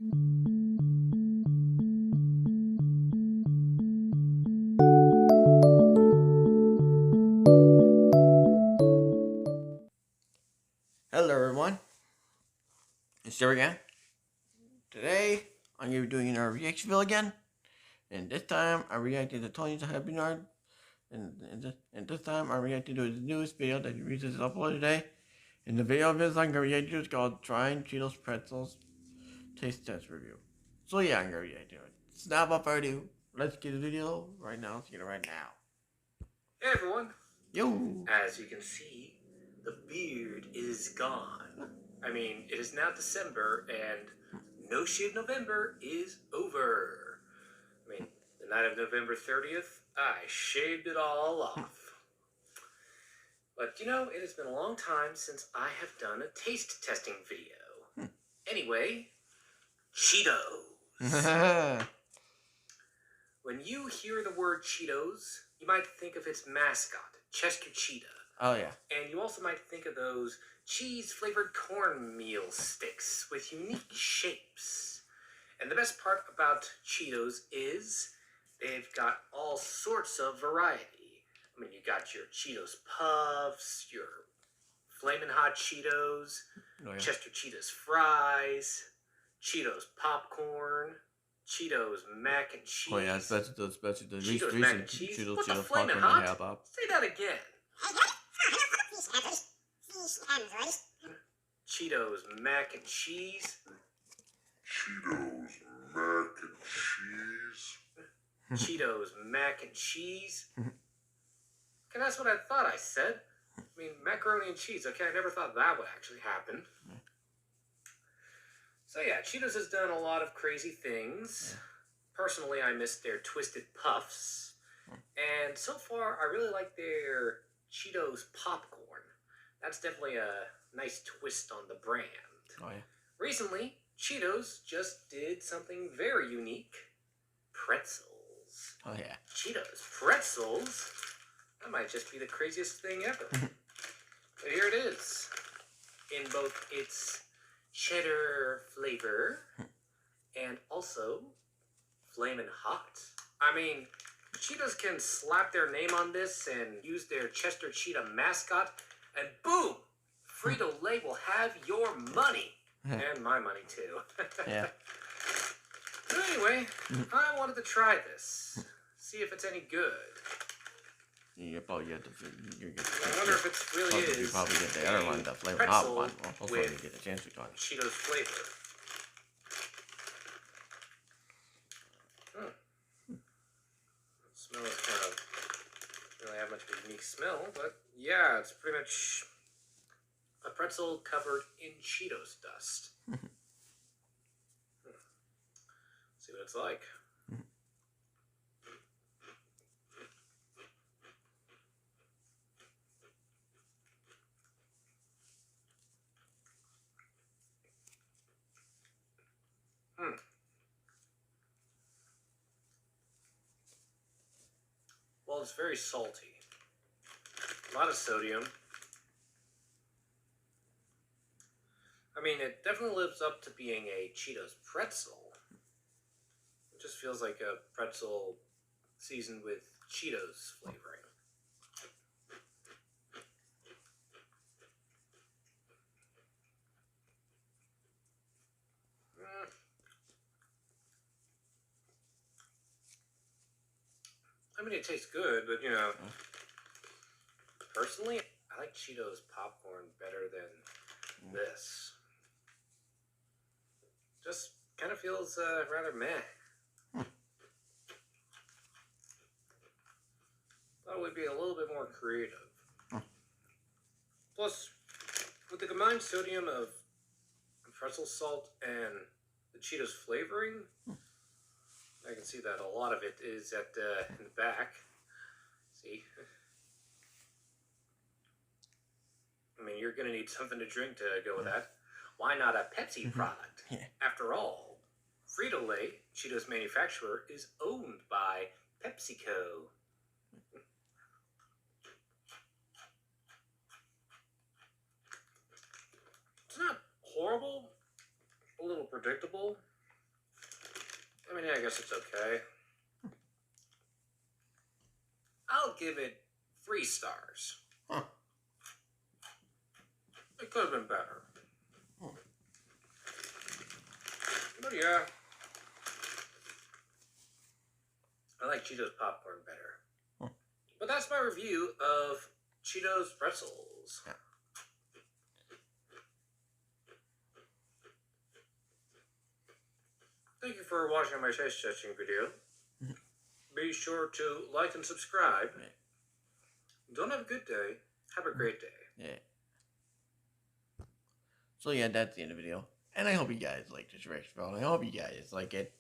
Hello everyone, it's Jerry again. Today I'm going to be doing another reaction video again, and this time I reacted to Tony's Happy Yard, and this time I reacted to his newest video that he recently uploaded today. And the video of this I'm going to react to is called Trying Cheetos Pretzels Taste Test Review. So yeah, I'm going to react to it. It's not about further ado, let's get the video right now. Let's get it right now. Hey everyone! Yo! As you can see, the beard is gone. I mean, it is now December, and No Shave November is over. I mean, the night of November 30th, I shaved it all off. But you know, it has been a long time since I have done a taste testing video. Anyway, Cheetos. When you hear the word Cheetos, you might think of its mascot, Chester Cheetah. Oh yeah. And you also might think of those cheese-flavored cornmeal sticks with unique shapes. And the best part about Cheetos is they've got all sorts of variety. I mean, you got your Cheetos Puffs, your Flamin' Hot Cheetos, Chester Cheetah's Fries, Cheetos Popcorn, Cheetos Mac and Cheese. Oh yeah, especially the Cheetos Mac and Cheese? What the Cheetos Flamin' popcorn Hot? they have up. Say that again. Cheetos Mac and Cheese. Cheetos Mac and Cheese. Cheetos Mac and Cheese. Okay, that's what I thought I said. I mean, macaroni and cheese. Okay, I never thought that would actually happen. So yeah, Cheetos has done a lot of crazy things. Personally, I miss their Twisted Puffs. And so far, I really like their Cheetos Popcorn. That's definitely a nice twist on the brand. Oh yeah. Recently, Cheetos just did something very unique. Pretzels. Oh yeah. Cheetos Pretzels? That might just be the craziest thing ever. So here it is. In both its cheddar flavor and also Flamin' Hot. I mean, Cheetos can slap their name on this and use their Chester Cheetah mascot, and boom! Frito-Lay will have your money. And my money, too. Yeah. But anyway, I wanted to try this. See if it's any good. You probably get the. I wonder if it really is. You probably get the other one, the Flamin' Hot pretzel one. Well, hopefully with you get a chance to try it. Cheetos flavor. The smell is kind of doesn't really have much of a unique smell, but yeah, it's pretty much a pretzel covered in Cheetos dust. See what it's like. Well, it's very salty. A lot of sodium. I mean, it definitely lives up to being a Cheetos pretzel. It just feels like a pretzel seasoned with Cheetos flavoring. I mean, it tastes good, but you know, personally, I like Cheetos popcorn better than this. Just kind of feels rather meh. Thought it would be a little bit more creative. Plus, with the combined sodium of pretzel salt and the Cheetos flavoring, I can see that a lot of it is at in the back. See? I mean, you're going to need something to drink to go with that. Why not a Pepsi product? After all, Frito-Lay, Cheetos manufacturer, is owned by PepsiCo. It's not horrible, a little predictable. Yeah, I guess it's okay. I'll give it 3 stars. Huh. It could have been better. Hmm. But yeah. I like Cheetos popcorn better. Hmm. But that's my review of Cheetos Pretzels. Yeah. Thank you for watching my taste testing video. Be sure to like and subscribe. Yeah. Don't have a good day. Have a great day. Yeah. So yeah, that's the end of the video. And I hope you guys like this reaction video. And I hope you guys like it.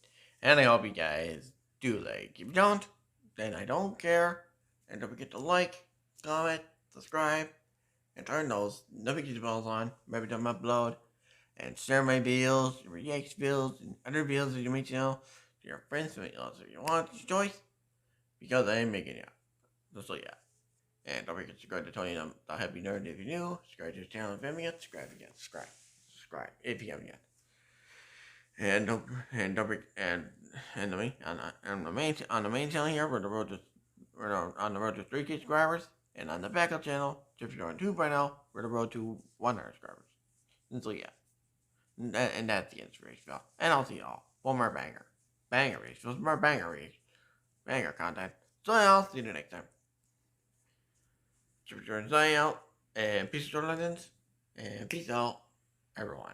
And I hope you guys do like. If you don't, then I don't care. And don't forget to like, comment, subscribe, and turn those notification bells on every time I upload. And share my videos, reaction videos, and other videos that you may channel to your friends and else if you want. It's your choice. Because I am making it. So yeah. And don't forget to subscribe to Tony the Happy Nerd if you're new. Subscribe to his channel if you haven't yet. Subscribe again. Subscribe if you haven't yet. And don't forget on the main channel here we're on the road to 3K subscribers, and on the backup channel, if you're on 2 by now, we're the road to 100 subscribers. And so yeah. And that's the inspiration video. And I'll see y'all for more banger reactions, more banger content. So I'll see you next time. Signing out, and peace out, legends, and peace out, everyone.